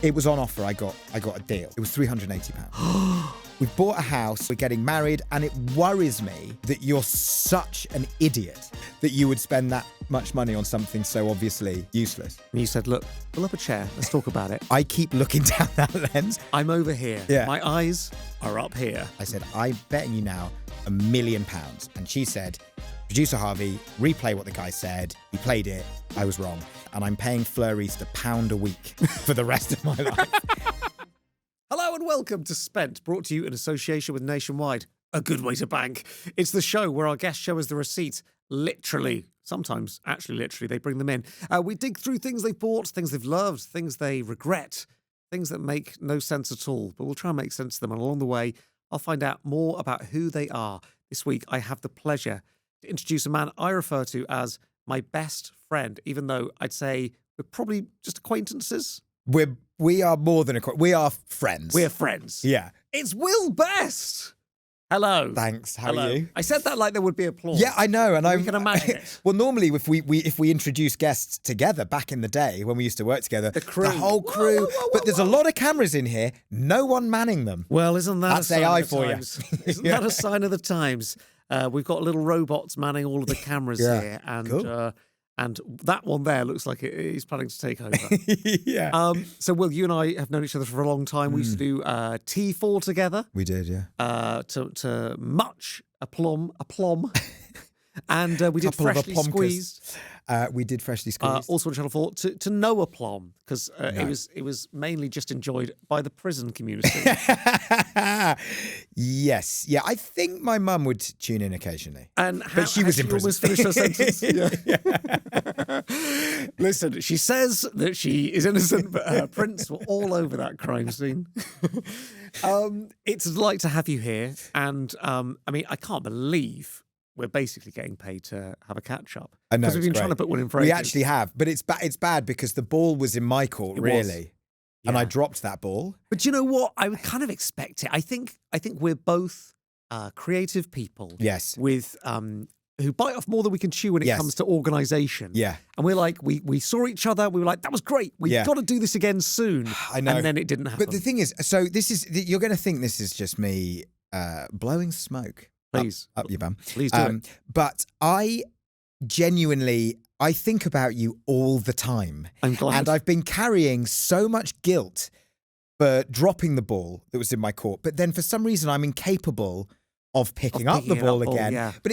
It was on offer. I got a deal. It was £380. We've bought a house. We're getting married, and it worries me that you're such an idiot that you would spend that much money on something so obviously useless. And you said, look, pull up a chair. Let's talk about it. I keep looking down that lens. I'm over here. Yeah. My eyes are up here. I said, I'm betting you now £1 million. And she said, producer Harvey, replay what the guy said. He played it. I was wrong. And I'm paying flurries to £1 a week for the rest of my life. Hello and welcome to Spent, brought to you in association with Nationwide. A good way to bank. It's the show where our guests show us the receipts. Literally, sometimes, actually literally, they bring them in. We dig through things they've bought, things they've loved, things they regret, things that make no sense at all. But we'll try and make sense of them. And along the way, I'll find out more about who they are. This week, I have the pleasure to introduce a man I refer to as my best friend, even though I'd say we're probably just acquaintances. We are more than we are friends. We're friends. Yeah. It's Will Best. Hello. Thanks. How Hello. are you? I said that like there would be applause. Yeah, I know, and We can imagine it. Well, normally if we introduce guests together back in the day when we used to work together, the crew, the whole crew. But there's a lot of cameras in here. No one manning them. Well, isn't that That's a sign AI of the for you? times? Isn't that a sign of the times? We've got little robots manning all of the cameras here, and cool. And that one there looks like he's planning to take over. Yeah. So, Will, you and I have known each other for a long time. We used to do T4 together. We did, yeah. To much aplomb. And we did Couple of Freshly aplomkers. Squeezed. We did Freshly Squeezed. Also on Channel 4 to no aplomb, because it was mainly just enjoyed by the prison community. Yes. Yeah, I think my mum would tune in occasionally. But she was in prison. Almost finished her sentence. Listen, she says that she is innocent, but her prints were all over that crime scene. It's a delight to have you here. And I mean, I can't believe we're basically getting paid to have a catch-up. I know, because we've been trying to put one in for ages. We actually have, but it's bad because the ball was in my court, really. And I dropped that ball. But you know what? I would kind of expect it. I think we're both creative people. Yes. With who bite off more than we can chew when it comes to organisation. Yeah. And we're like, we saw each other. We were like, that was great. We've got to do this again soon. I know. And then it didn't happen. But the thing is, so you're going to think this is just me blowing smoke. Please. Up your bum. Please do it. But I think about you all the time. I'm glad. And I've been carrying so much guilt for dropping the ball that was in my court. But then for some reason, I'm incapable of picking up the ball again. Yeah. But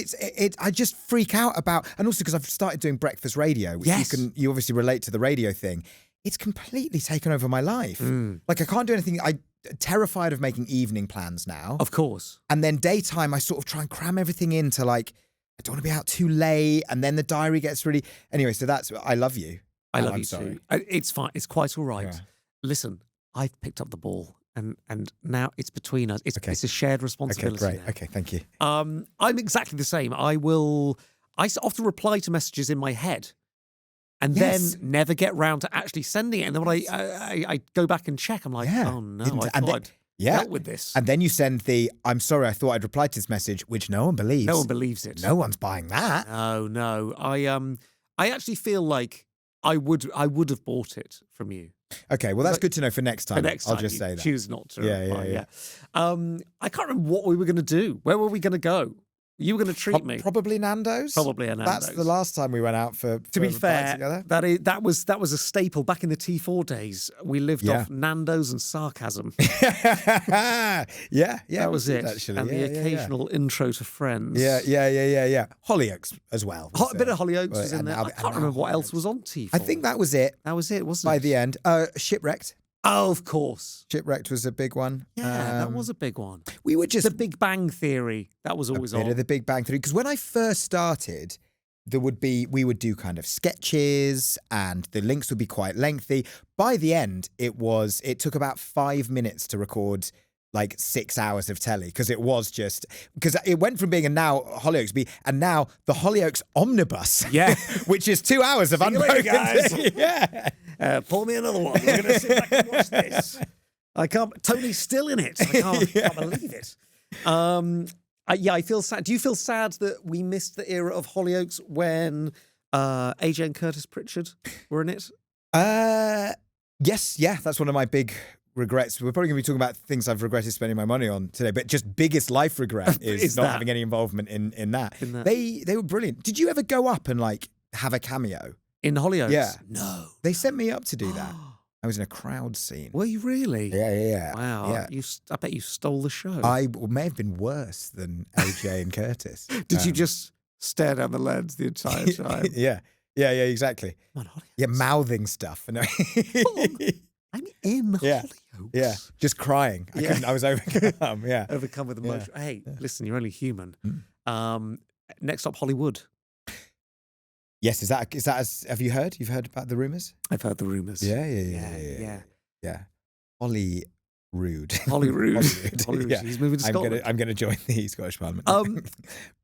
I just freak out about, and also because I've started doing breakfast radio, which you obviously relate to the radio thing. It's completely taken over my life. Like I can't do anything. I'm terrified of making evening plans now. Of course. And then daytime, I sort of try and cram everything into like, I don't want to be out too late. And then the diary gets really, anyway, so I love you. I love you sorry. too. It's fine. It's quite all right. Yeah. Listen, I've picked up the ball and now it's between us. It's a shared responsibility. Okay, great. now. Okay, thank you. I'm exactly the same. I often reply to messages in my head and then never get round to actually sending it. And then when I go back and check, I'm like, oh no, I thought I'd dealt with this. And then you send I'm sorry, I thought I'd replied to this message, which no one believes. No one believes it. No one's buying that. No. I actually feel like I would have bought it from you. Okay, well that's good to know for next time. I'll just say that. Choose not to. Yeah. I can't remember what we were going to do. Where were we going to go? You were going to treat me. Probably Nando's. Probably a Nando's. That's the last time we went out for to be fair, together. that was a staple back in the T4 days. We lived off Nando's and sarcasm. yeah. That was it. Actually, and the occasional intro to Friends. Yeah. Hollyoaks as well. A bit of Hollyoaks was in there. I can't remember what else was on T4. I think that was it. That was it, wasn't it? By the end, Shipwrecked. Oh, of course. Shipwrecked was a big one. Yeah, that was a big one. We were just The Big Bang Theory. That was always a bit on. of the Big Bang Theory. Because when I first started, we would do kind of sketches and the links would be quite lengthy. By the end, it took about 5 minutes to record like 6 hours of telly because it went from being now Hollyoaks and now the Hollyoaks Omnibus, which is 2 hours of unbroken guys. Yeah. Pour me another one. We're going to sit back and watch this. Tony's still in it. I can't believe it. I feel sad. Do you feel sad that we missed the era of Hollyoaks when AJ and Curtis Pritchard were in it? Yes, yeah, that's one of my big regrets. We're probably going to be talking about things I've regretted spending my money on today, but just biggest life regret is not having any involvement in that. They were brilliant. Did you ever go up and like have a cameo? In Hollyoaks? Yeah. No. They sent me up to do that. I was in a crowd scene. Were you really? Yeah. Wow. Yeah. I bet you stole the show. I may have been worse than AJ and Curtis. Did you just stare down the lens the entire time? Yeah, exactly. Come on, Hollyoaks. Yeah, mouthing stuff. I'm in Hollyoaks. Yeah, just crying. I was overcome. Yeah. Overcome with emotion. Yeah. Hey, listen, you're only human. Next up, Hollywood. Yes, is that have you heard? You've heard about the rumours? I've heard the rumours. Yeah. Holly Rude. Yeah. He's moving to Scotland. I'm going to join the Scottish Parliament.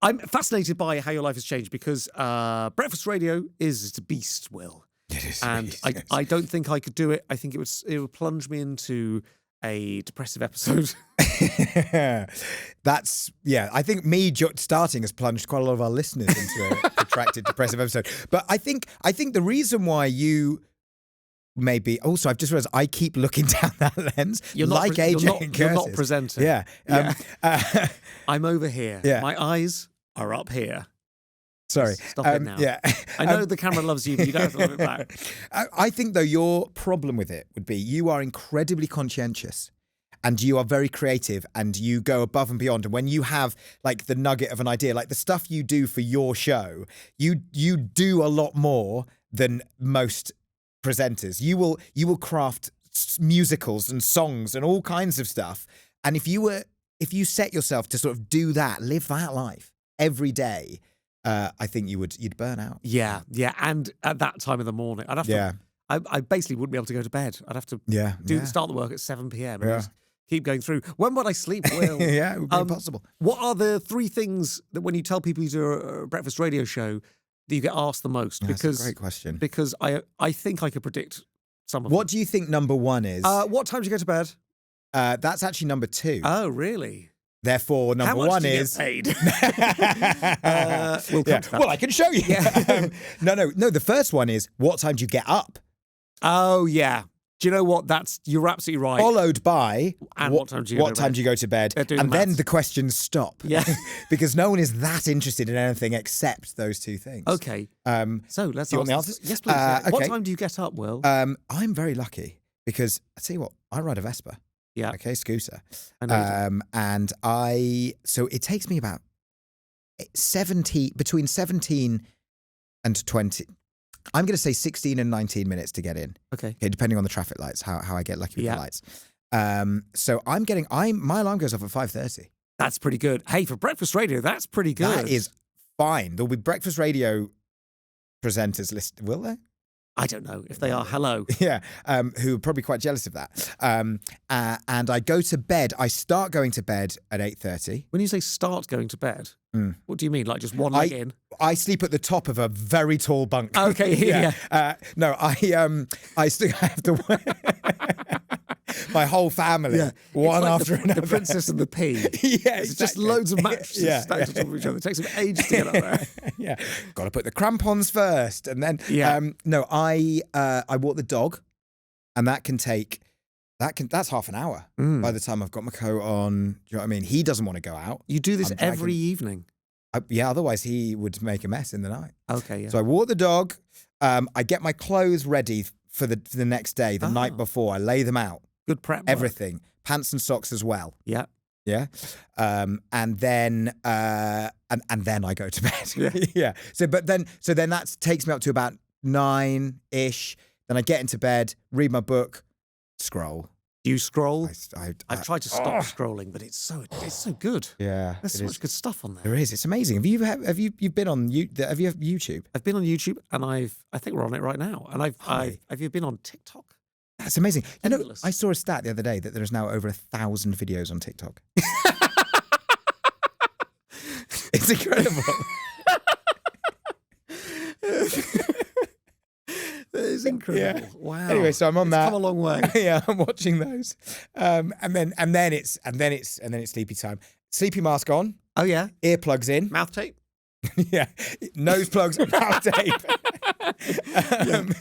I'm fascinated by how your life has changed because breakfast radio is a beast, Will. It is. And I don't think I could do it. I think it would plunge me into a depressive episode. I think me starting has plunged quite a lot of our listeners into a protracted depressive episode. But I think the reason why you maybe also I've just realized I keep looking down that lens. You're not like AJ and Curtis. You're not presenting. Yeah. I'm over here. Yeah. My eyes are up here. Sorry. Stop it now. Yeah. I know the camera loves you, but you don't have to love it back. I think, though, your problem with it would be you are incredibly conscientious and you are very creative and you go above and beyond. And when you have, like, the nugget of an idea, like the stuff you do for your show, you do a lot more than most presenters. You will craft musicals and songs and all kinds of stuff. And if you set yourself to sort of do that, live that life every day, I think you'd burn out. Yeah, and at that time of the morning, I'd have to. I basically wouldn't be able to go to bed. I'd have to start the work at 7 p.m. and just keep going through. When would I sleep, Will? Yeah, it would be impossible. What are the 3 things that when you tell people you do a breakfast radio show that you get asked the most? That's a great question. Because I think I could predict some of them. What do you think number 1 is? What time do you go to bed? That's actually number 2. Oh, really? Therefore, number 1 is. How much do you get paid? Well, I can show you. Yeah. No. The first one is what time do you get up? Oh, yeah. Do you know what? You're absolutely right. Followed by what time do you go to bed? And then the questions stop. Yeah. Because no one is that interested in anything except those 2 things. Okay. So let's. Do you want the answers? Yes, please. Okay. What time do you get up, Will? I'm very lucky because I tell you what, I ride a Vespa. Yeah. Okay, scooter. I know and so it takes me about between 17 and 20. I'm going to say 16 and 19 minutes to get in. Okay, depending on the traffic lights, how I get lucky with the lights. So my alarm goes off at 5:30. That's pretty good. Hey, for breakfast radio, that's pretty good. That is fine. There'll be breakfast radio presenters listed, will there? I don't know if they are. Hello. Yeah, who are probably quite jealous of that. And I go to bed. I start going to bed at 8:30. When you say start going to bed, what do you mean? Like just one leg in? I sleep at the top of a very tall bunk. Okay, yeah. No, I still have to. My whole family, one like after another. The Princess and the Pea. Yeah, it's just loads of mattresses stacked on top of each other. It takes them ages to get up there. Yeah, got to put the crampons first, and then no, I walk the dog, and that's half an hour by the time I've got my coat on. Do you know what I mean? He doesn't want to go out. You do this every evening. Otherwise he would make a mess in the night. Okay, yeah. So I walk the dog. I get my clothes ready for the next day. The night before, I lay them out. Good prep. Everything, pants and socks as well. Yeah. Yeah. And then I go to bed. Yeah. Yeah. So then that takes me up to about 9-ish. Then I get into bed, read my book, scroll. Do you scroll? I've tried to stop scrolling, but it's so good. Yeah. There's so much good stuff on there. There is. It's amazing. Have you been on YouTube? I've been on YouTube, and I think we're on it right now. And have you been on TikTok? That's amazing. You know, Endless. I saw a stat the other day that there is now over 1,000 videos on TikTok. It's incredible. That is incredible. Yeah. Wow. Anyway, so I'm on that. Come a long way. Yeah, I'm watching those. And then it's sleepy time. Sleepy mask on. Oh yeah. Earplugs in. Mouth tape. Yeah. Nose plugs and mouth tape.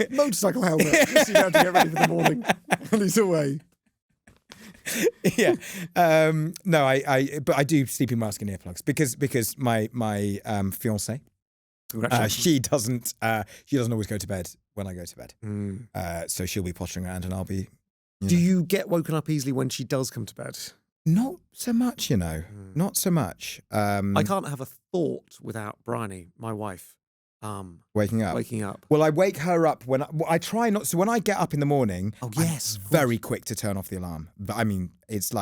Motorcycle helmet. Just you down to get ready for the morning. And he's away. Yeah. No, but I do sleeping mask and earplugs because my fiance, she doesn't always go to bed when I go to bed. So she'll be pottering around and I'll be. Do you get woken up easily when she does come to bed? Not so much, not so much. I can't have a thought without Bryony, my wife, waking up. Waking up. Well, I wake her up when I try not. So when I get up in the morning, oh yes, I'm very quick to turn off the alarm. But I mean, it's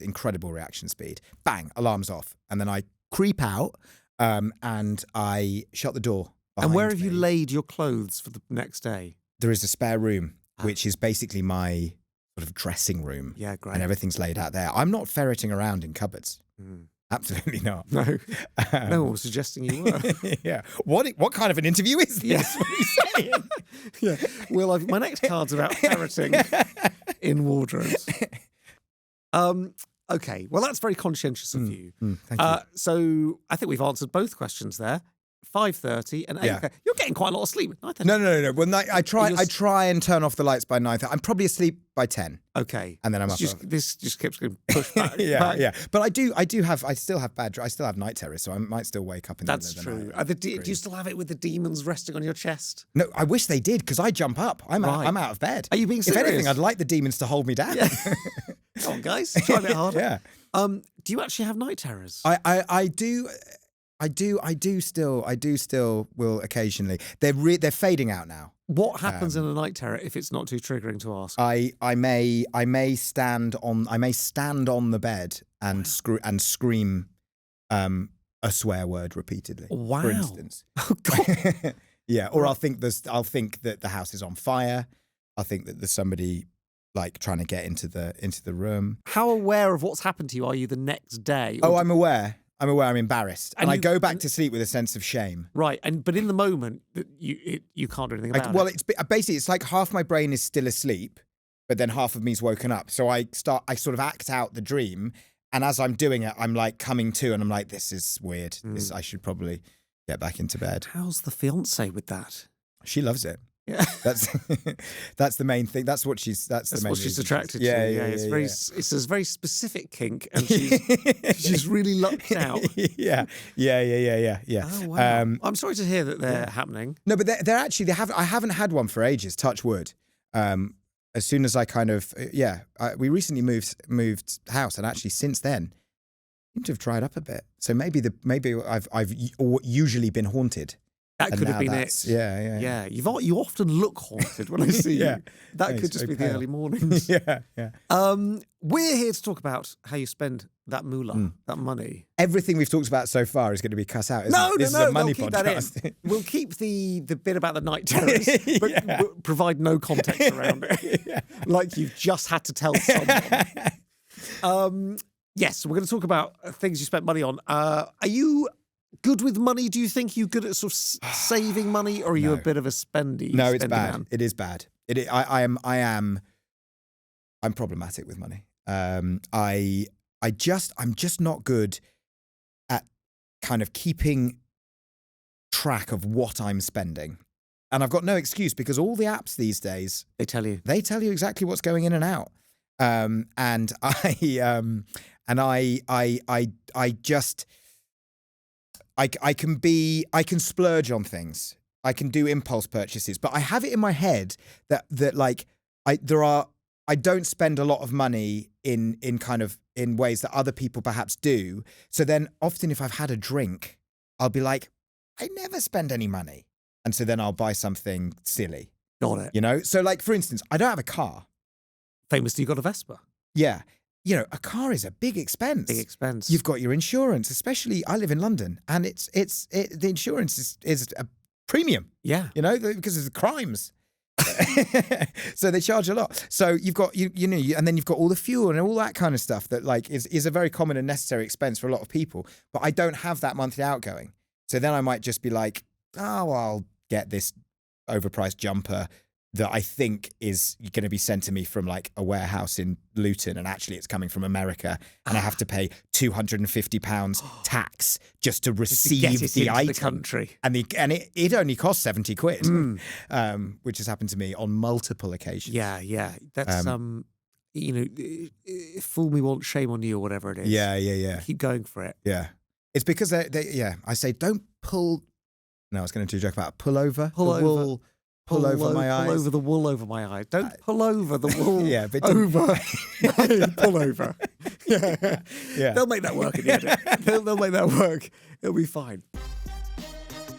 incredible reaction speed. Bang, alarm's off, and then I creep out, and I shut the door. And where have you me. laid your clothes for the next day? There is a spare room, which is basically my sort of dressing room. Yeah, great. And everything's laid out there. I'm not ferreting around in cupboards. Absolutely not. No, no one was suggesting you were. Yeah. What kind of an interview is this? Yeah. What are you saying? Yeah. Well, my next card's about ferreting in wardrobes. Okay. Well, that's very conscientious of you. Thank you. So I think we've answered both questions there. 5:30 and 8:30. Yeah. You're getting quite a lot of sleep. 9:30. No. Well, I try and turn off the lights by 9:30. I'm probably asleep by 10. Okay. And then I'm up. This just keeps getting pushed back. Yeah. But I still have night terrors, so I might still wake up in the middle That's of the true. night. Do you still have it with the demons resting on your chest? No, I wish they did because I jump up. I'm out of bed. Are you being serious? If anything, I'd like the demons to hold me down. Yeah. Come on, guys, try a bit harder. Yeah. Do you actually have night terrors? I do. I do still will occasionally. They're fading out now. What happens in a night terror if it's not too triggering to ask? I may stand on the bed and scream a swear word repeatedly. Wow. For instance. Oh God. Yeah, or I'll think that the house is on fire. I'll think that there's somebody like trying to get into the room. How aware of what's happened to you are you the next day? Oh, I'm aware. I'm embarrassed, and I go back and to sleep with a sense of shame. Right, but in the moment, you can't do anything about it. Well, it's like half my brain is still asleep, but then half of me's woken up. So I sort of act out the dream, and as I'm doing it, I'm like coming to, and I'm like, this is weird. I should probably get back into bed. How's the fiance with that? She loves it. Yeah, that's the main thing. That's what she's attracted to. Yeah, it's a very specific kink, and she's really lucked out. Yeah. Oh wow! I'm sorry to hear that they're happening. No, but they're actually I haven't had one for ages. Touch wood. As soon as I kind of we recently moved house, and actually since then, I seem to have dried up a bit. So maybe I've usually been haunted. That could have been it. Yeah. You often look haunted when I see you. That Thanks, could just be pale. the early mornings. Yeah. We're here to talk about how you spend that moolah, that money. Everything we've talked about so far is going to be cut out. This is a money keep podcast. That in. We'll keep the bit about the night terrors, but we'll provide no context around it, like you've just had to tell someone. Yes, we're going to talk about things you spent money on. Are you good with money? Do you think you're good at sort of saving money, or are you a bit of a spendy? No, it's bad. Man? It is bad. I'm problematic with money. I'm just not good at kind of keeping track of what I'm spending. And I've got no excuse because all the apps these days, they tell you exactly what's going in and out. And I can splurge on things. I can do impulse purchases, but I have it in my head that I don't spend a lot of money in ways that other people perhaps do. So then often if I've had a drink, I'll be like, I never spend any money. And so then I'll buy something silly. Got it. So like, for instance, I don't have a car. Famously, you got a Vespa. Yeah. A car is a big expense. Big expense. You've got your insurance, especially I live in London, and the insurance is a premium. Yeah. Because of the crimes. So they charge a lot. So you've got and then you've got all the fuel and all that kind of stuff that like is a very common and necessary expense for a lot of people. But I don't have that monthly outgoing. So then I might just be like, oh, I'll get this overpriced jumper that I think is going to be sent to me from like a warehouse in Luton, and actually it's coming from America, and I have to pay £250 tax just to receive get it the into item. the country. And it only costs 70 quid, which has happened to me on multiple occasions. Yeah. That's fool me once, shame on you, or whatever it is. Yeah. Keep going for it. Yeah. It's because I say don't pull. No, I was going to do a joke about pull over. Pull over my eyes. Pull over the wool over my eyes. Don't pull over the wool but over. Pull over. Yeah. They'll make that work in the edit. They'll make that work. It'll be fine.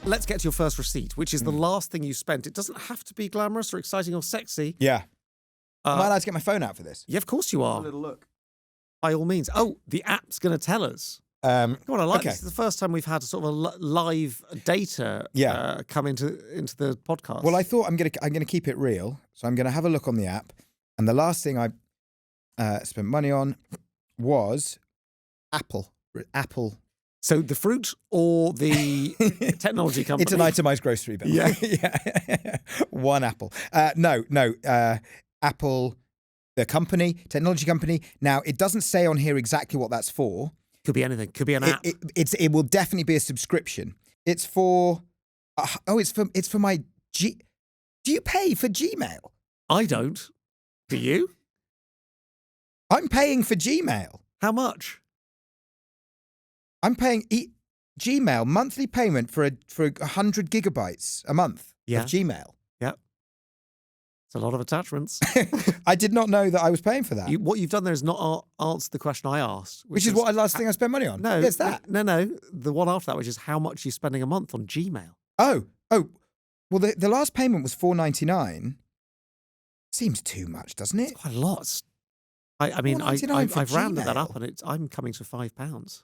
Let's get to your first receipt, which is the last thing you spent. It doesn't have to be glamorous or exciting or sexy. Yeah. Am I allowed to get my phone out for this? Yeah, of course you are. Have a little look. By all means. Oh, the app's going to tell us. Come on, I like okay. this. This is the first time we've had a sort of a live data come into the podcast. Well, I thought I'm gonna keep it real, so I'm gonna have a look on the app, and the last thing I spent money on was Apple. So the fruit or the technology company? It's an itemized grocery bill. Yeah. Yeah. One apple. No. Apple, the company, technology company. Now, it doesn't say on here exactly what that's for. Could be anything. Could be an app. It will definitely be a subscription. It's for. It's for my Do you pay for Gmail? I don't. Do you? I'm paying for Gmail. How much? I'm paying Gmail monthly payment for 100 gigabytes a month of Gmail. Yep. It's a lot of attachments. I did not know that I was paying for that. What you've done there is not answer the question I asked. Which is what the last thing I spent money on. No. It's that. No. The one after that, which is how much you're spending a month on Gmail. Oh. Well, the last payment was $4.99. Seems too much, doesn't it? It's quite a lot. I mean, I've rounded that up, and I'm coming to £5.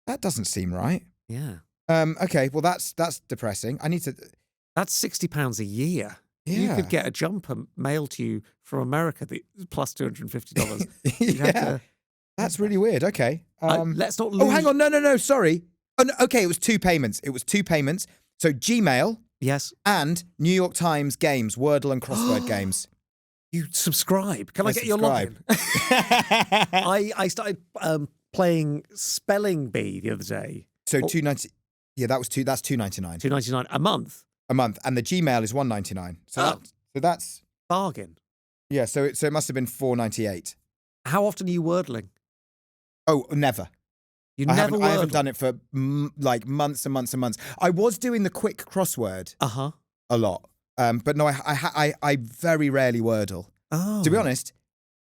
That doesn't seem right. Yeah. Okay. Well, that's depressing. I need to. That's £60 a year. Yeah. You could get a jumper mailed to you from America plus $250. Yeah. That's really weird. Okay. Let's not lose. Oh, hang on. No. Sorry. Oh, no, okay. It was two payments. So Gmail. Yes. And New York Times games, Wordle and crossword games. You subscribe. Can I get your login? I started playing Spelling Bee the other day. So $2.90. Yeah, that's $2.99. $2.99 a month. A month, and the Gmail is $1.99. So that's bargain. Yeah, so it must have been $4.98. How often are you wordling? Oh, never. I haven't done it for like months and months and months. I was doing the quick crossword a lot, but no, I very rarely wordle. Oh. To be honest,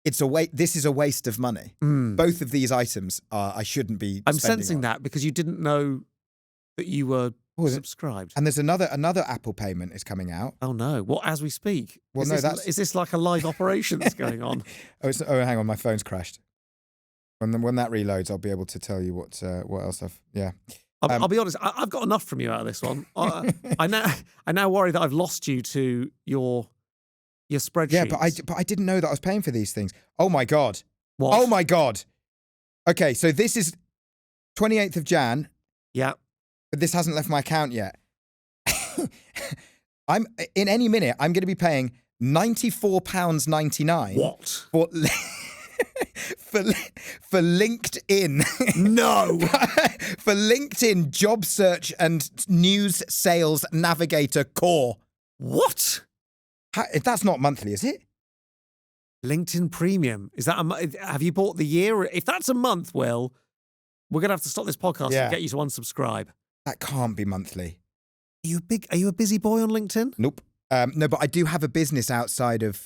this is a waste of money. Both of these items I shouldn't be. I'm sensing on. that because you didn't know that you were subscribed. And there's another Apple payment is coming out. Oh no! What, as we speak? Well, is this like a live operation that's going on? Hang on, my phone's crashed. When that reloads, I'll be able to tell you what else I've. Yeah. I'll be honest. I've got enough from you out of this one. I now worry that I've lost you to your spreadsheet. Yeah, but I didn't know that I was paying for these things. Oh my god. What? Oh my god. Okay, so this is 28th of Jan. Yeah. But this hasn't left my account yet. I'm in any minute. I'm going to be paying £94.99. What? For LinkedIn. No. For LinkedIn job search and news sales navigator core. What? That's not monthly, is it? LinkedIn Premium. Is that have you bought the year? If that's a month, Will, we're going to have to stop this podcast and get you to unsubscribe. That can't be monthly. Are you a busy boy on LinkedIn? Nope. No, but I do have a business outside of.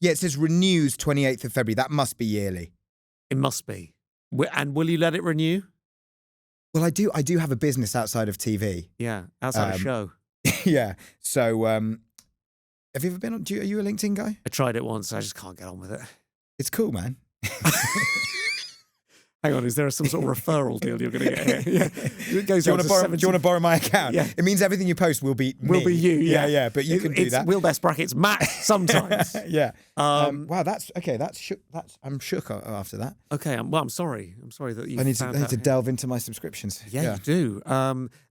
It says renews 28th of February. That must be yearly. It must be. And will you let it renew? Well, I do have a business outside of TV. Yeah, outside a show. Yeah. So, have you ever been on? Are you a LinkedIn guy? I tried it once. I just can't get on with it. It's cool, man. Hang on, is there some sort of referral deal you're going to get here? Yeah. It goes Do you down want to borrow my account? Yeah. It means everything you post will be Will me. be you, yeah. Yeah, but you can do it's that. Will Best brackets Matt sometimes. Yeah. Wow, that's okay. I'm shook after that. Okay, I'm sorry. I'm sorry that you. I need to delve into my subscriptions. Yeah, you do.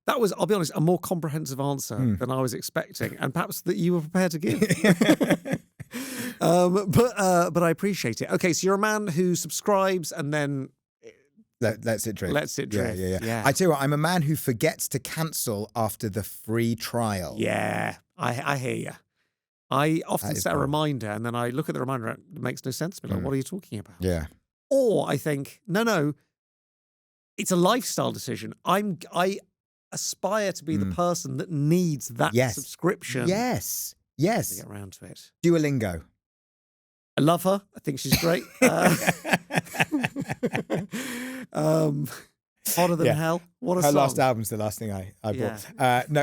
That was, I'll be honest, a more comprehensive answer than I was expecting, and perhaps that you were prepared to give. But I appreciate it. Okay, so you're a man who subscribes and then Let's it drift. lets it drift. Yeah. I tell you what, I'm a man who forgets to cancel after the free trial. Yeah, I hear you. I often set a bold. reminder, and then I look at the reminder, and it makes no sense to me. Like, what are you talking about? Yeah. Or I think, no, it's a lifestyle decision. I aspire to be the person that needs that subscription. Yes. To get around to it. Duolingo. I love her. I think she's great. Hotter Than Hell. What a Her song. last album's the last thing I bought. No,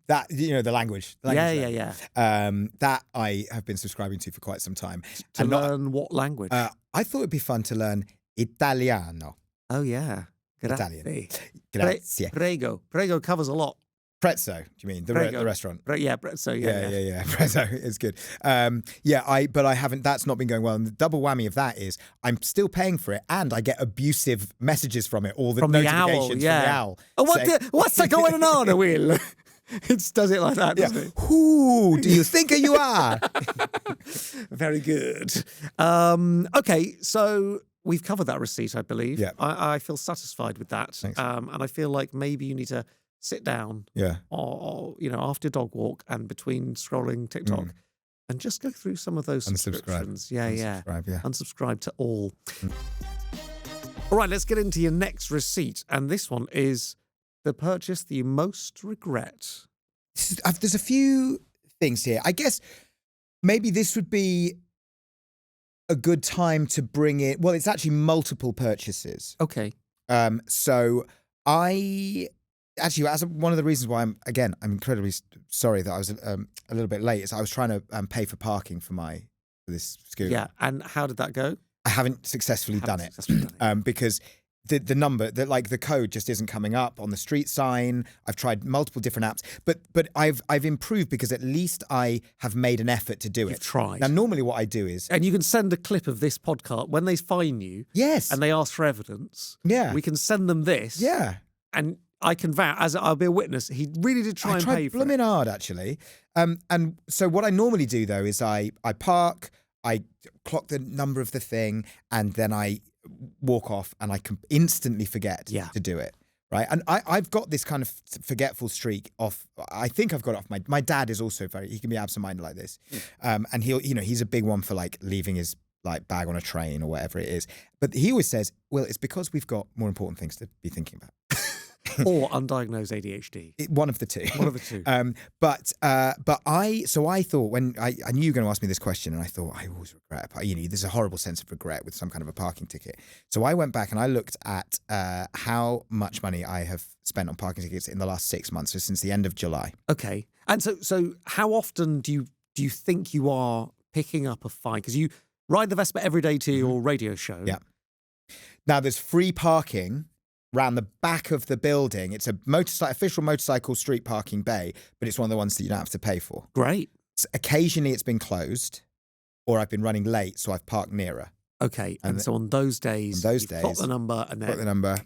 that the language. Yeah. That I have been subscribing to for quite some time. To learn what language? I thought it'd be fun to learn Italiano. Oh yeah, Italian. Grazie. Prego covers a lot. Prezzo, do you mean the restaurant? Yeah, Prezzo. Yeah. Prezzo is good. But I haven't. That's not been going well. And the double whammy of that is I'm still paying for it, and I get abusive messages from it. All the notifications from the owl. Oh, what's going on, Will? It does it like that, doesn't it? Who do you think you are? Very good. Okay, so we've covered that receipt, I believe. Yeah. I feel satisfied with that. Thanks. And I feel like maybe you need to sit down or after dog walk and between scrolling TikTok and just go through some of those subscriptions. Unsubscribe to all. All right, let's get into your next receipt. And this one is the purchase that you most regret. There's a few things here. I guess maybe this would be a good time to bring it. Well, it's actually multiple purchases. Okay. So I actually, as one of the reasons why I'm incredibly sorry that I was a little bit late is I was trying to pay for parking for this scooter. Yeah, and how did that go? I haven't successfully done it because the number, the code just isn't coming up on the street sign. I've tried multiple different apps, but I've improved because at least I have made an effort to do it. You've tried. Now, normally what I do is, and you can send a clip of this podcast when they fine you. Yes. And they ask for evidence. Yeah. We can send them this. Yeah. And I can vouch, as I'll be a witness, he really did try and pay for it. I tried blooming hard, actually. And so what I normally do, though, is I park, I clock the number of the thing, and then I walk off, and I can instantly forget to do it, right? And I've got this kind of forgetful streak off. I think I've got it off my dad is also he can be absent-minded like this. And he's a big one for like leaving his bag on a train or whatever it is. But he always says, well, it's because we've got more important things to be thinking about. Or undiagnosed ADHD. One of the two. One of the two. But I thought when I knew you were going to ask me this question, and I thought I always regret. There's a horrible sense of regret with some kind of a parking ticket. So I went back and I looked at how much money I have spent on parking tickets in the last 6 months, so since the end of July. Okay, and so how often do you think you are picking up a fine? Because you ride the Vespa every day to your radio show. Yeah. Now there's free parking round the back of the building. It's a official motorcycle street parking bay, but it's one of the ones that you don't have to pay for. Great. So occasionally it's been closed, or I've been running late, so I've parked nearer. Okay, and so on those days, you've got the number, and then got the number.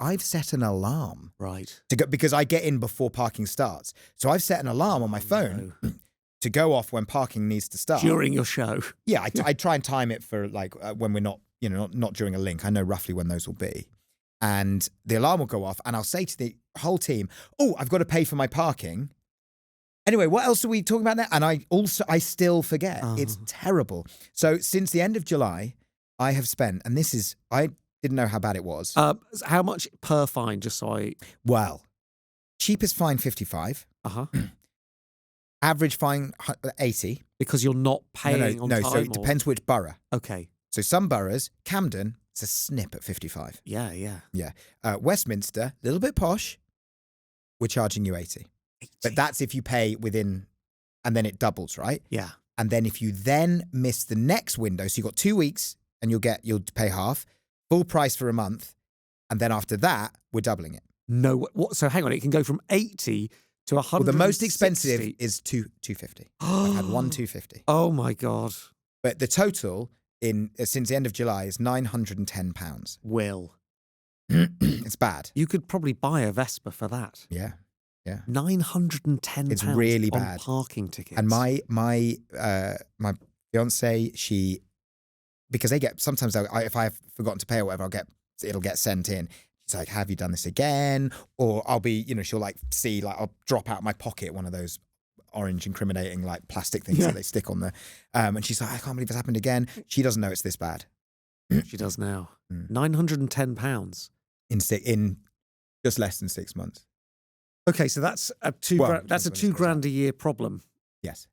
I've set an alarm, right, to go, because I get in before parking starts. So I've set an alarm on my phone to go off when parking needs to start during your show. Yeah, I try and time it for when we're not during a link. I know roughly when those will be. And the alarm will go off, and I'll say to the whole team, "Oh, I've got to pay for my parking." Anyway, what else are we talking about now? And I still forget. It's terrible. So since the end of July, I have spent, and I didn't know how bad it was. How much per fine? Just so Well, cheapest fine 55. Average fine 80. Because you're not paying on time. So it depends which borough. Okay. So some boroughs, Camden, it's a snip at 55. Yeah. Westminster, a little bit posh, we're charging you 80. But that's if you pay within, and then it doubles, right? Yeah. And then if you then miss the next window, so you've got 2 weeks and you'll pay half, full price for a month, and then after that, we're doubling it. No, what? So hang on, it can go from 80 to 100. Well, the most expensive is 250. I've had one 250. Oh my God. But the total since the end of July is £910. Will. It's bad. You could probably buy a Vespa for that. Yeah. Yeah. £910 It's really on bad. parking tickets. And my fiance, because they get, sometimes if I've forgotten to pay or whatever, it'll get sent in. She's like, have you done this again? Or I'll be, she'll see, I'll drop out of my pocket one of those orange incriminating plastic things that they stick on there. And she's like, I can't believe it's happened again. She doesn't know it's this bad. She does now. £910. In just less than 6 months. Okay, so that's a £2,000 a year problem. Yes.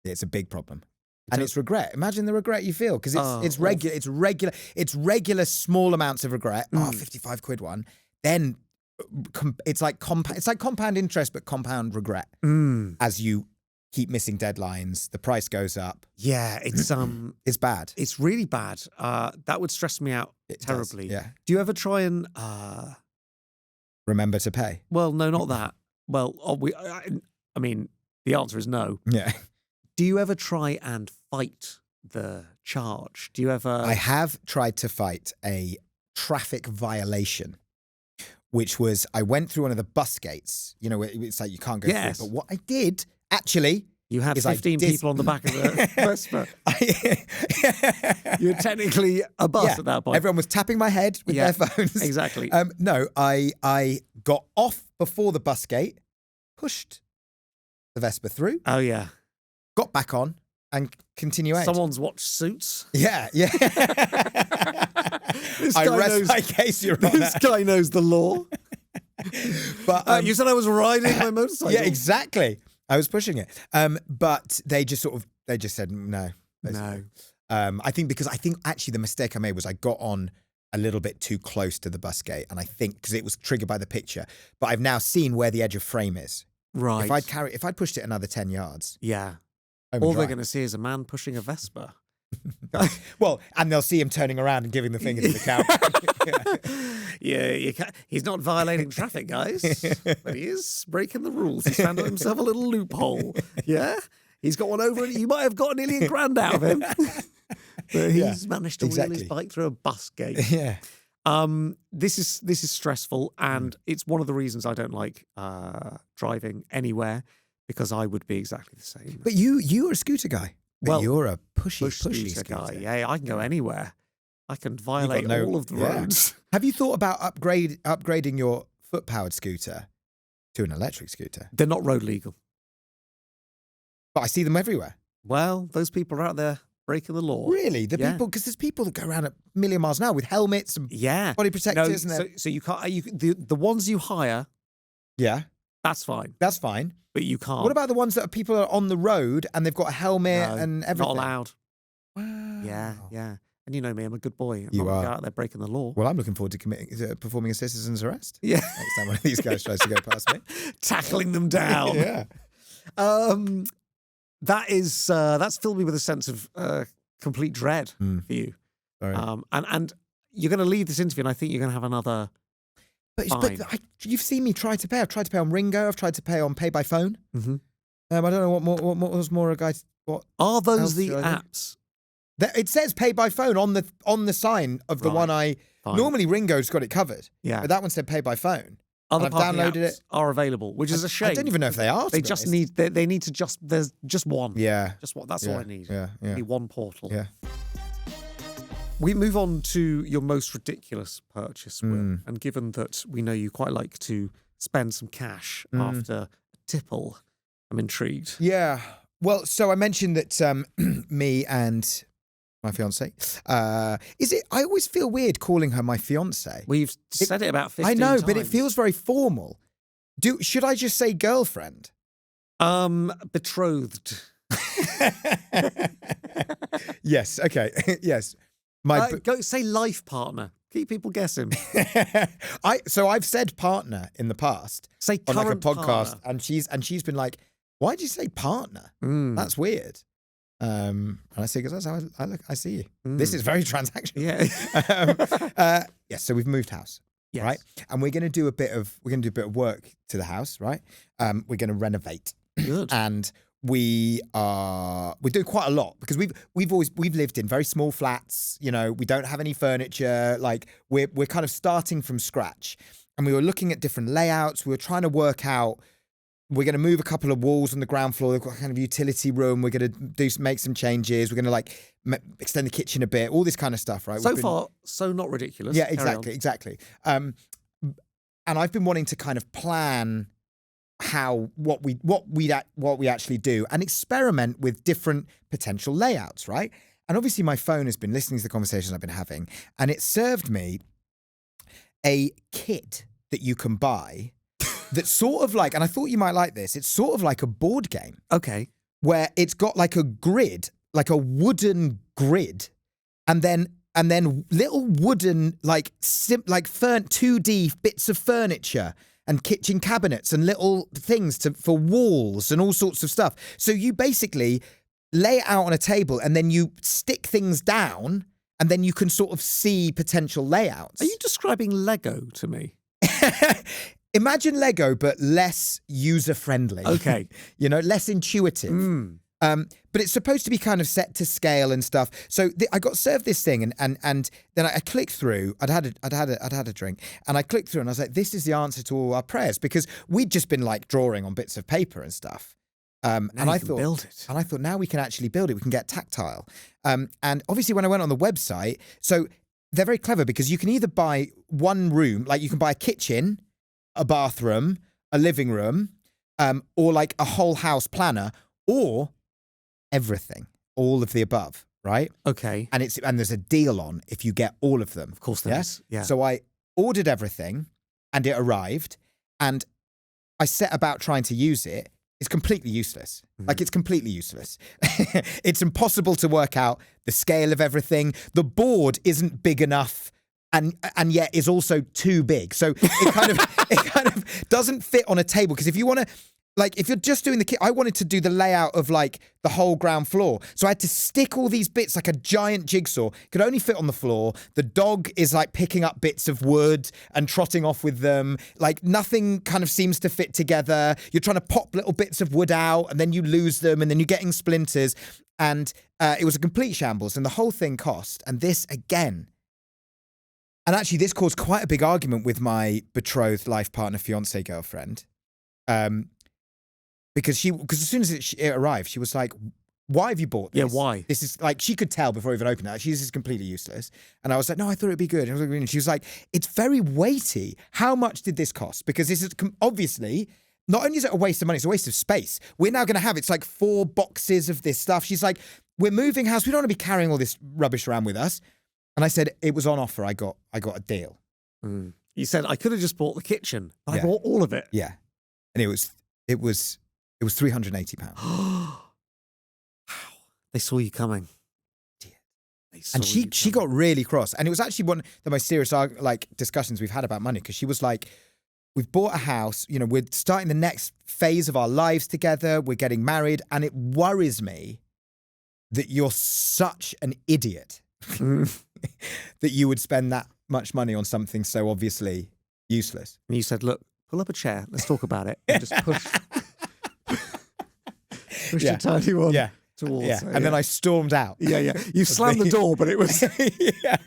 It's a big problem. And it's regret. Imagine the regret you feel, because it's regular. It's regular small amounts of regret. 55 quid one. Then it's like compound interest, but compound regret. As you keep missing deadlines, the price goes up. Yeah, it's it's bad. It's really bad. That would stress me out terribly. Yeah. Do you ever try and remember to pay? Well, no, not that. Well, I mean, the answer is no. Yeah. Do you ever try and fight the charge? Do you ever? I have tried to fight a traffic violation, which was I went through one of the bus gates. It's like you can't go through. But what I did actually, you had 15 people on the back of the Vespa. You're technically a bus at that point. Everyone was tapping my head with their phones. Exactly. No, I got off before the bus gate, pushed the Vespa through. Oh yeah. Got back on and continued. Someone's watched Suits. Yeah. I rest my case, Your Honor. This guy knows the law. But you said I was riding my motorcycle. Yeah, exactly. I was pushing it. But they just said no. No. I think actually the mistake I made was I got on a little bit too close to the bus gate, and I think because it was triggered by the picture. But I've now seen where the edge of frame is. Right. If I'd pushed it another 10 yards. Yeah. All they're going to see is a man pushing a Vespa. Well, and they'll see him turning around and giving the finger to the cow. Yeah, he's not violating traffic, guys, but he is breaking the rules. He's found himself a little loophole. Yeah, he's got one over, and you might have got nearly £1,000 out of him, but he's managed to wheel his bike through a bus gate. Yeah. This is stressful, and it's one of the reasons I don't like driving anywhere, because I would be exactly the same. But you're a scooter guy. But you're a pushy scooter guy. Yeah, I can go anywhere. I can violate all of the roads. Have you thought about upgrading your foot-powered scooter to an electric scooter? They're not road legal. But I see them everywhere. Well, those people are out there breaking the law. Really? People, because there's people that go around at a million miles an hour with helmets and body protectors. So you can't. The ones you hire. Yeah. That's fine. That's fine. But you can't. What about the ones that people are on the road and they've got a helmet and everything? Not allowed. Wow. Yeah. And you know me, I'm a good boy. I'm You not are. Go out there breaking the law. Well, I'm looking forward to performing a citizen's arrest. Yeah. Next time one of these guys tries to go past me. Tackling them down. Yeah. That's filled me with a sense of complete dread for you. Sorry. And you're going to leave this interview, and I think you're going to have another. But you've seen me try to pay. I've tried to pay on Ringo. I've tried to pay on Pay by Phone. Mm-hmm. I don't know what was more a guy. What are those the apps? It says Pay by Phone on the sign of the one I normally Ringo's got it covered. Yeah, but that one said Pay by Phone. Other parking downloaded apps it are available, which is a shame. I don't even know if they are. They just need. They need to just. There's just one. Yeah, just one. That's all I need. Yeah. Need one portal. Yeah. We move on to your most ridiculous purchase, Will. And given that we know you quite like to spend some cash after a tipple, I'm intrigued. Yeah. Well, so I mentioned that me and my fiance. I always feel weird calling her my fiance. We've said it about 15 I know, times. but it feels very formal. Should I just say girlfriend? Betrothed. Yes. Okay. Yes. Go say life partner. Keep people guessing. I've said partner in the past. Say on current like a podcast, partner. and she's been like, "Why did you say partner? That's weird." And I see, because that's how I look. I see you. This is very transactional. Yeah. So we've moved house, Yes. right? And we're going to do a bit of work to the house, right? We're going to renovate, Good. and we're doing quite a lot, because we've lived in very small flats. You know, we don't have any furniture. Like we're kind of starting from scratch, and we were looking at different layouts. We were trying to work out. We're going to move a couple of walls on the ground floor. They've got a kind of utility room. We're going to make some changes. We're going to like extend the kitchen a bit. All this kind of stuff, right? So far, so not ridiculous. Yeah, Carry on. exactly. And I've been wanting to kind of plan what we actually do, and experiment with different potential layouts, right? And obviously, my phone has been listening to the conversations I've been having, and it served me a kit that you can buy. That's sort of like, and I thought you might like this, it's sort of like a board game Okay. where it's got like a grid, like a wooden grid, and then little wooden like 2D bits of furniture and kitchen cabinets and little things for walls and all sorts of stuff. So you basically lay it out on a table, and then you stick things down, and then you can sort of see potential layouts. Are you describing Lego to me? Imagine Lego, but less user-friendly. Okay. You know, less intuitive. But it's supposed to be kind of set to scale and stuff. So I got served this thing, and then I clicked through. I'd had a drink, and I clicked through, and I was like, "This is the answer to all our prayers," because we'd just been like drawing on bits of paper and stuff. And I thought, build it. And I thought, now we can actually build it. We can get tactile. And obviously, when I went on the website, so they're very clever, because you can either buy one room, like you can buy a kitchen, a bathroom, a living room, or like a whole house planner, or everything, all of the above, right? Okay. And there's a deal on if you get all of them. Of course there is. Yeah. So I ordered everything, and it arrived, and I set about trying to use it. It's completely useless. Like, it's completely useless. It's impossible to work out the scale of everything. The board isn't big enough, and yet is also too big. So it kind of doesn't fit on a table. Because if you want to, like, if you're just doing I wanted to do the layout of like the whole ground floor. So I had to stick all these bits like a giant jigsaw. Could only fit on the floor. The dog is like picking up bits of wood and trotting off with them. Like, nothing kind of seems to fit together. You're trying to pop little bits of wood out, and then you lose them, and then you're getting splinters. And it was a complete shambles. And the whole thing cost, and this again, and actually this caused quite a big argument with my betrothed, life partner, fiance, girlfriend. Because as soon as it arrived, she was like, "Why have you bought this? Yeah, why? This is like," she could tell before I even opened it. This is completely useless. And I was like, "No, I thought it'd be good." And she was like, "It's very weighty. How much did this cost? Because this is obviously, not only is it a waste of money, it's a waste of space. We're now going to have, it's like 4 boxes of this stuff." She's like, "We're moving house. We don't want to be carrying all this rubbish around with us." And I said, "It was on offer. I got a deal." You said, "I could have just bought the kitchen, but Yeah. I bought all of it." Yeah. And it was £380. Wow. They saw you coming. They saw And she you got coming. really cross. And it was actually one of the most serious like discussions we've had about money, because she was like, "We've bought a house, you know, we're starting the next phase of our lives together, we're getting married, and it worries me that you're such an idiot that you would spend that much money on something so obviously useless." And you said, "Look, pull up a chair. Let's talk about it." And just push Yeah. the tiny one Yeah. towards Yeah. her. And then I stormed out. Yeah. You slammed the door, but it was Yeah.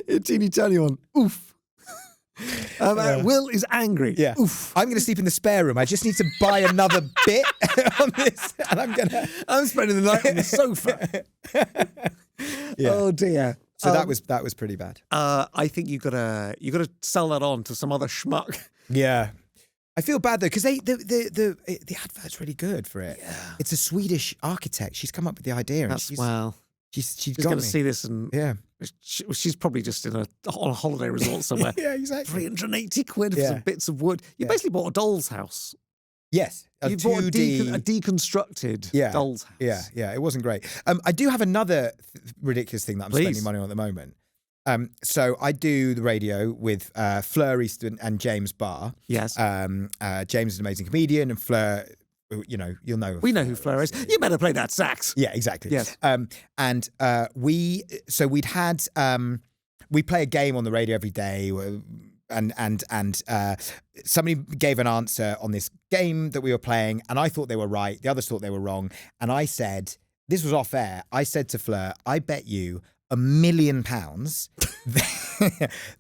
a teeny tiny one. Oof. Will is angry. Yeah. Oof. I'm going to sleep in the spare room. I just need to buy another bit on this, and I'm spending the night on the sofa. Yeah. Oh dear. So that was pretty bad. I think you gotta sell that on to some other schmuck. Yeah. I feel bad though, because the advert's really good for it. Yeah. It's a Swedish architect. She's come up with the idea, and That's wow. she's She's got going me. to see this, and Yeah. she's probably just on a holiday resort somewhere. Yeah, exactly. 380 quid for Yeah. some bits of wood. You Yeah. basically bought a doll's house. Yes. You bought a 2D. deconstructed Yeah. doll's house. Yeah, it wasn't great. I do have another ridiculous thing that I'm Please. spending money on at the moment. So I do the radio with Fleur Easton and James Barr. Yes. James is an amazing comedian, and Fleur you know, you'll know. We know who Fleur is. You better play that sax. Yeah, exactly. Yes. We'd had we play a game on the radio every day, and somebody gave an answer on this game that we were playing, and I thought they were right. The others thought they were wrong, and I said, this was off air. I said to Fleur, I bet you £1 million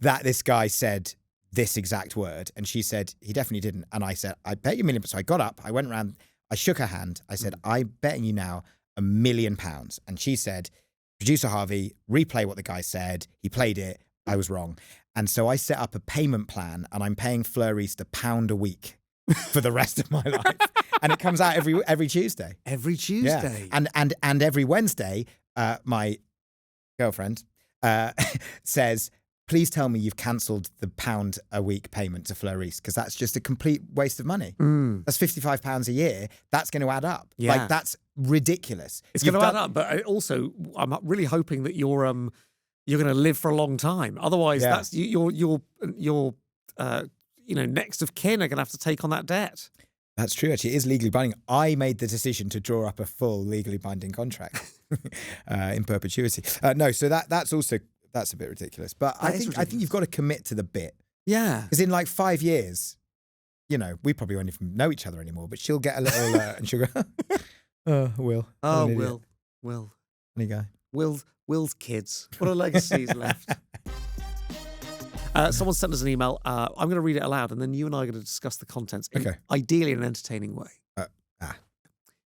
that this guy said this exact word, and she said he definitely didn't, and I said, I bet you £1 million. So I got up, I went around, I shook her hand, I said, I'm betting you now £1 million, and she said, producer Harvey, replay what the guy said. He played it. I was wrong. And so I set up a payment plan, and I'm paying Fleur East £1 a week for the rest of my life. And it comes out every Tuesday. Every Tuesday. Yeah. And every Wednesday, my girlfriend says, please tell me you've cancelled the £1 a week payment to Fleur East, because that's just a complete waste of money. That's £55 a year. That's going to add up. Yeah. Like, that's ridiculous. It's going to add up, but also I'm really hoping that you're going to live for a long time. Otherwise, that's your next of kin are going to have to take on that debt. That's true. Actually, it is legally binding. I made the decision to draw up a full legally binding contract in perpetuity. No, so that's a bit ridiculous. But I think you've got to commit to the bit. Yeah, because in like 5 years, you know, we probably won't even know each other anymore. But she'll get a little and she'll go, "Oh, Will. Oh, Will. Funny guy. Will's kids. What a legacy he's left." Someone sent us an email. I'm going to read it aloud, and then you and I are going to discuss the contents, ideally in an entertaining way.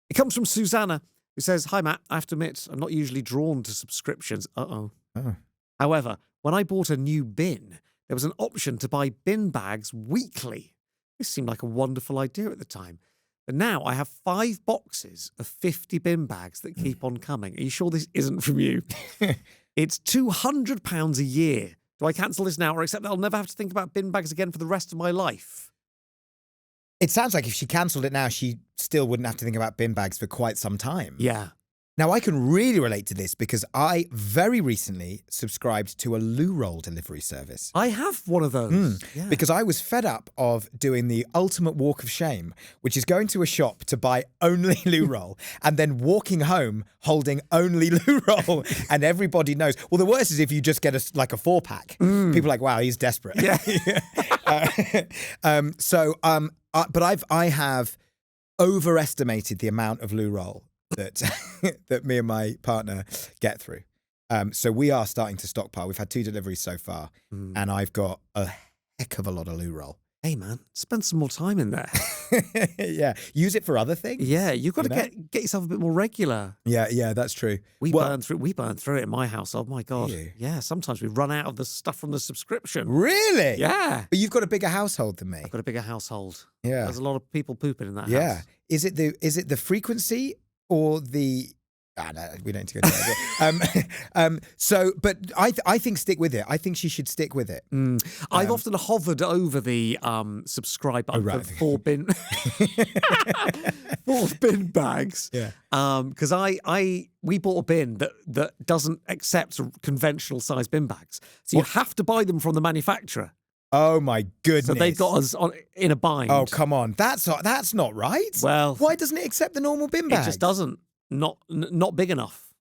It comes from Susanna, who says, "Hi, Matt. I have to admit, I'm not usually drawn to subscriptions. Oh. However, when I bought a new bin, there was an option to buy bin bags weekly. This seemed like a wonderful idea at the time. But now I have 5 boxes of 50 bin bags that keep on coming. Are you sure this isn't from you? It's £200 a year. Do I cancel this now or accept that I'll never have to think about bin bags again for the rest of my life?" It sounds like if she cancelled it now, she still wouldn't have to think about bin bags for quite some time. Yeah. Now, I can really relate to this because I very recently subscribed to a loo roll delivery service. I have one of those. Yeah. Because I was fed up of doing the ultimate walk of shame, which is going to a shop to buy only loo roll and then walking home holding only loo roll. And everybody knows. Well, the worst is if you just get a 4-pack. People are like, wow, he's desperate. Yeah. But I have overestimated the amount of loo roll that me and my partner get through. So we are starting to stockpile. We've had 2 deliveries so far, and I've got a heck of a lot of loo roll. Hey, man, spend some more time in there. Yeah, use it for other things. Yeah, you've got to get yourself a bit more regular. Yeah, that's true. We burn through it in my house. Oh my God. You? Yeah, sometimes we run out of the stuff from the subscription. Really? Yeah. But you've got a bigger household than me. I've got a bigger household. Yeah. There's a lot of people pooping in that house. Yeah. Is it the frequency or the... no, we don't need to go into that. But I think stick with it. I think she should stick with it. I've often hovered over the subscribe button for 4 bin 4 bin bags. Yeah. Because we bought a bin that doesn't accept conventional size bin bags, so you have to buy them from the manufacturer. Oh my goodness! So they've got us in a bind. Oh come on, that's not right. Well, why doesn't it accept the normal bin bags? It just doesn't. Not big enough.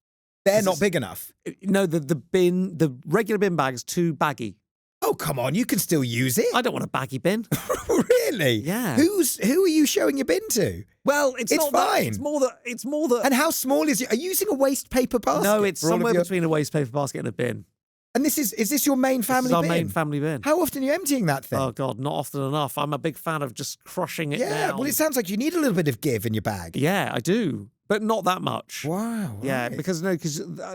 They're not big enough. No, the regular bin bag's too baggy. Oh come on, you can still use it. I don't want a baggy bin. Really? Yeah. Who are you showing your bin to? Well, it's not fine. That, it's more that. And how small is it? Are you using a waste paper basket? No, it's somewhere between a waste paper basket and a bin. And is this your main family bin? This is our main family bin. How often are you emptying that thing? Oh God, not often enough. I'm a big fan of just crushing it down. Yeah, well, it sounds like you need a little bit of give in your bag. Yeah, I do. But not that much. Wow. Yeah, right. because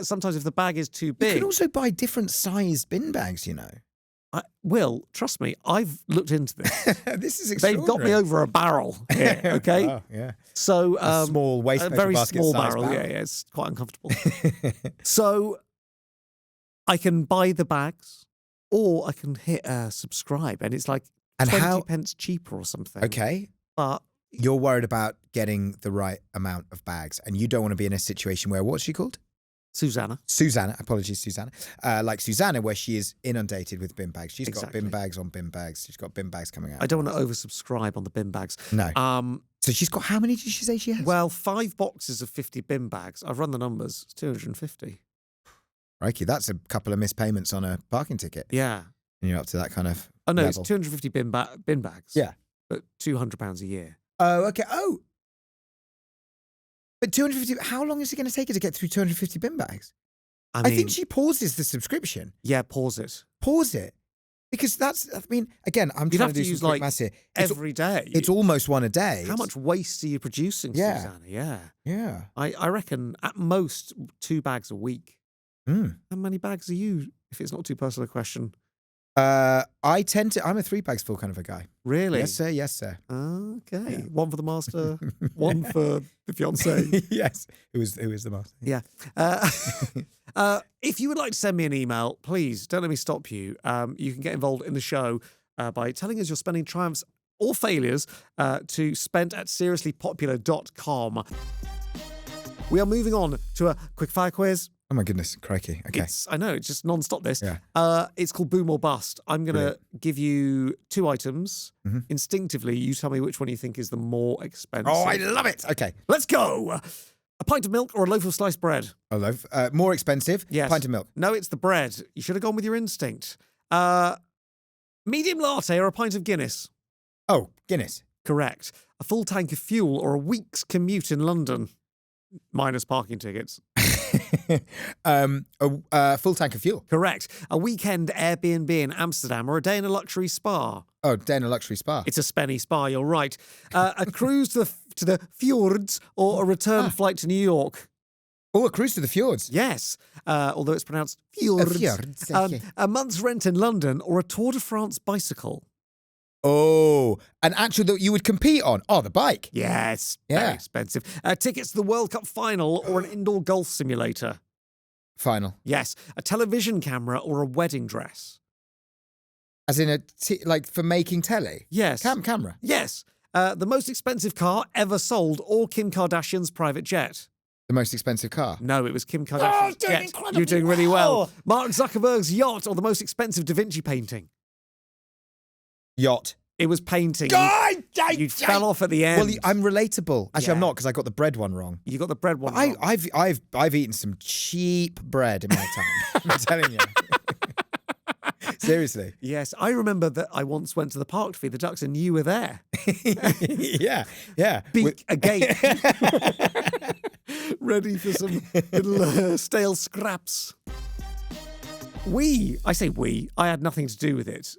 sometimes if the bag is too big. You can also buy different sized bin bags, you know. Will, trust me, I've looked into this. This is extraordinary. They've got me over a barrel here, okay? Oh, yeah. So a small waste paper very basket small size barrel. Yeah, it's quite uncomfortable. So I can buy the bags, or I can hit subscribe, and it's like 20 pence cheaper or something. Okay. But you're worried about getting the right amount of bags, and you don't want to be in a situation where, what's she called? Susanna. Apologies, Susanna. Like Susanna, where she is inundated with bin bags. She's got bin bags on bin bags. She's got bin bags coming out. I don't want to oversubscribe on the bin bags. No. So she's got, how many did she say she has? Well, 5 boxes of 50 bin bags. I've run the numbers. It's 250. Crikey, that's a couple of missed payments on a parking ticket. Yeah. And you're up to that kind of Oh, no, level. it's 250 bin bags. Yeah. But £200 a year. Oh, okay. Oh. But 250, how long is it going to take her to get through 250 bin bags? I think she pauses the subscription. Yeah, pause it. Pause it. Because that's, I mean, again, I'm You'd trying have to do to use some quick like maths here. every day. It's almost one a day. How much waste are you producing, Yeah. Susanna? Yeah. Yeah. I reckon at most 2 bags a week. Mm. How many bags are you, if it's not too personal a question? I'm a 3 bags full kind of a guy. Really? Yes, sir. Yes, sir. Okay. Yeah. One for the master, one for the fiancé. Yes. Who is the master? Yeah. If you would like to send me an email, please don't let me stop you. You can get involved in the show by telling us your spending triumphs or failures to spent@seriouslypopular.com. We are moving on to a quickfire quiz. Oh my goodness, crikey. Okay. I know, it's just non-stop this. Yeah. It's called Boom or Bust. I'm going to give you 2 items. Mm-hmm. Instinctively, you tell me which one you think is the more expensive. Oh, I love it. Okay. Let's go. A pint of milk or a loaf of sliced bread? A loaf. More expensive. Yes. Pint of milk. No, it's the bread. You should have gone with your instinct. Medium latte or a pint of Guinness? Oh, Guinness. Correct. A full tank of fuel or a week's commute in London? Minus parking tickets. A full tank of fuel. Correct. A weekend Airbnb in Amsterdam or a day in a luxury spa? Oh, day in a luxury spa. It's a spenny spa, you're right. A cruise to the fjords or a return flight to New York? Oh, a cruise to the fjords. Yes, although it's pronounced fjords. Fjords, okay. A month's rent in London or a Tour de France bicycle? Oh, an actual that you would compete on. Oh, the bike. Yes, Yeah. very expensive. Tickets to the World Cup final or an indoor golf simulator? Final. Yes. A television camera or a wedding dress? As in like for making telly? Yes. Camera. Yes. The most expensive car ever sold or Kim Kardashian's private jet? The most expensive car. No, it was Kim Kardashian's jet. You're doing really well. Mark Zuckerberg's yacht or the most expensive Da Vinci painting? Yacht. It was painting. You fell off at the end. Well, I'm relatable. Actually, I'm Yeah. not because I got the bread one wrong. You got the bread one wrong. I've eaten some cheap bread in my time. I'm telling you. Seriously. Yes, I remember that I once went to the park to feed the ducks and you were there. Yeah. Beak agape. Ready for some little stale scraps. I had nothing to do with it.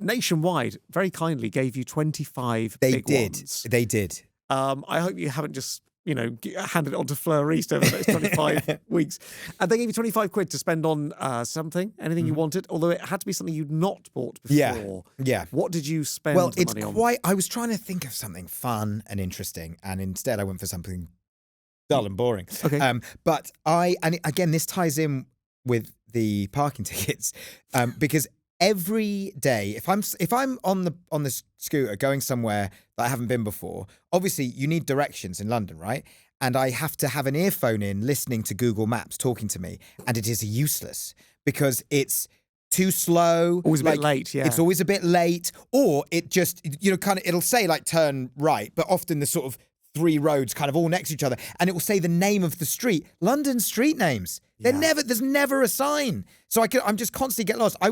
Nationwide very kindly gave you 25 big ones. They did. I hope you haven't just, handed it on to Fleur East over the next 25 weeks. And they gave you 25 quid to spend on anything you wanted, although it had to be something you'd not bought before. Yeah. What did you spend Well, the it's money on? quite, I was trying to think of something fun and interesting, and instead I went for something dull and boring. Okay. But again, this ties in with the parking tickets, because every day, if I'm on the scooter going somewhere that I haven't been before, obviously you need directions in London, right? And I have to have an earphone in, listening to Google Maps talking to me, and it is useless because it's too slow. Always a bit late, yeah. It's always a bit late, or it just it'll say like turn right, but often the sort of 3 roads kind of all next to each other, and it will say the name of the street. London street names. There's never a sign. So I'm just constantly get lost. I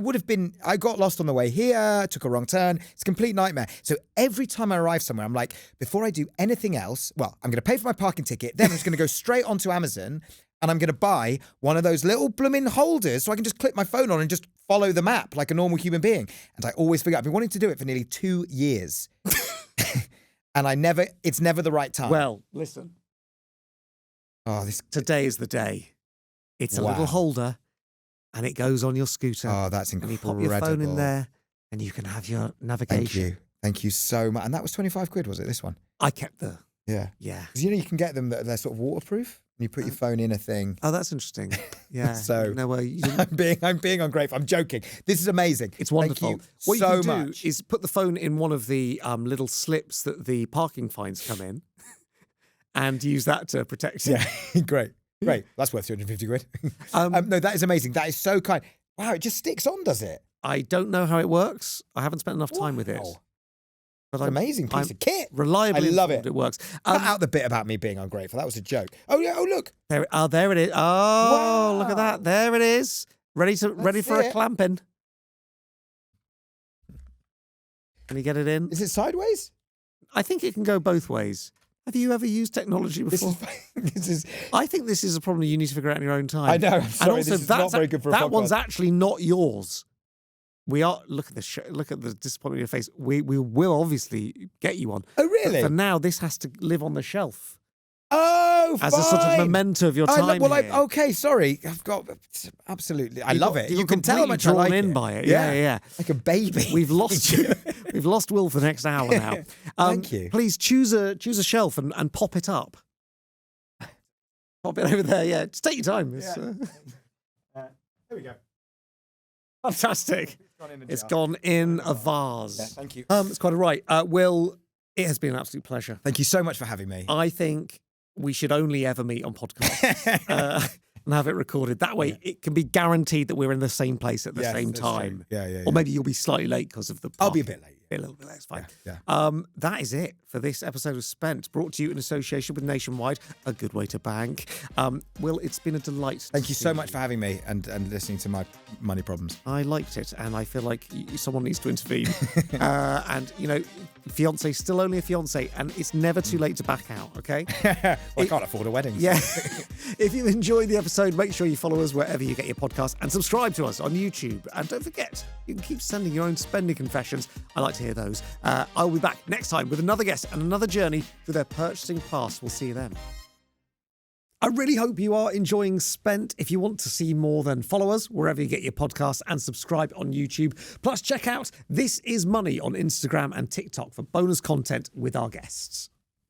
got lost on the way here, took a wrong turn. It's a complete nightmare. So every time I arrive somewhere, I'm like, before I do anything else, well, I'm going to pay for my parking ticket. Then I'm just going to go straight onto Amazon and I'm going to buy one of those little blooming holders so I can just click my phone on and just follow the map like a normal human being. And I always forget. I've been wanting to do it for nearly 2 years. And it's never the right time. Well, listen. Today is the day. It's a little holder and it goes on your scooter. Oh, that's incredible. And you pop your phone in there and you can have your navigation. Thank you so much. And that was 25 quid, was it, this one? I kept the... Yeah. Yeah. Because you can get them that they're sort of waterproof. And you put your phone in a thing. Oh, that's interesting. Yeah. So you I'm being ungrateful. I'm joking. This is amazing. It's wonderful. Thank you what so you can much. do is put the phone in one of the little slips that the parking fines come in and use that to protect it. Yeah, great. Great. That's worth 250 quid. No, that is amazing. That is so kind. Wow, it just sticks on, does it? I don't know how it works. I haven't spent enough time with it. But An amazing piece of kit. Reliably I love informed it. It works. Cut out the bit about me being ungrateful. That was a joke. Oh, yeah. Oh, look. There it is. Oh, Wow. look at that. There it is. Ready for a clamping. Can you get it in? Is it sideways? I think it can go both ways. Have you ever used technology before? I think this is a problem you need to figure out in your own time. I know. I'm sorry. And also, this is not very good for a that podcast. one's actually not yours. Look at the disappointment in your face. We will obviously get you one. Oh, really? But for now, this has to live on the shelf. Oh, as a sort of memento of your time here. Okay, sorry. I've got absolutely. I love it. You can tell how much I drawn like in it. by it. Yeah. Like a baby. We've lost Will for the next hour now. Thank you. Please choose a shelf and pop it up. Pop it over there. Yeah, just take your time. Here we go. Fantastic. It's gone in a vase. Yeah, thank you. It's quite all right. Will, it has been an absolute pleasure. Thank you so much for having me. I think we should only ever meet on podcasts and have it recorded. That way, it can be guaranteed that we're in the same place at the same time. Yeah. Or maybe you'll be slightly late because of the I'll be a bit late. A little bit late, it's fine. Yeah. That is it for this episode of Spent, brought to you in association with Nationwide, a good way to bank. Will, it's been a delight. Thank you so much for having me and listening to my money problems. I liked it, and I feel like someone needs to intervene. And, fiance, still only a fiance, and it's never too late to back out, okay? Well, I can't afford a wedding. Yeah. If you enjoyed the episode, make sure you follow us wherever you get your podcast and subscribe to us on YouTube. And don't forget, you can keep sending your own spending confessions. I like to hear those. I'll be back next time with another guest and another journey through their purchasing past. We'll see you then. I really hope you are enjoying Spent. If you want to see more, then follow us wherever you get your podcasts and subscribe on YouTube. Plus, check out This Is Money on Instagram and TikTok for bonus content with our guests.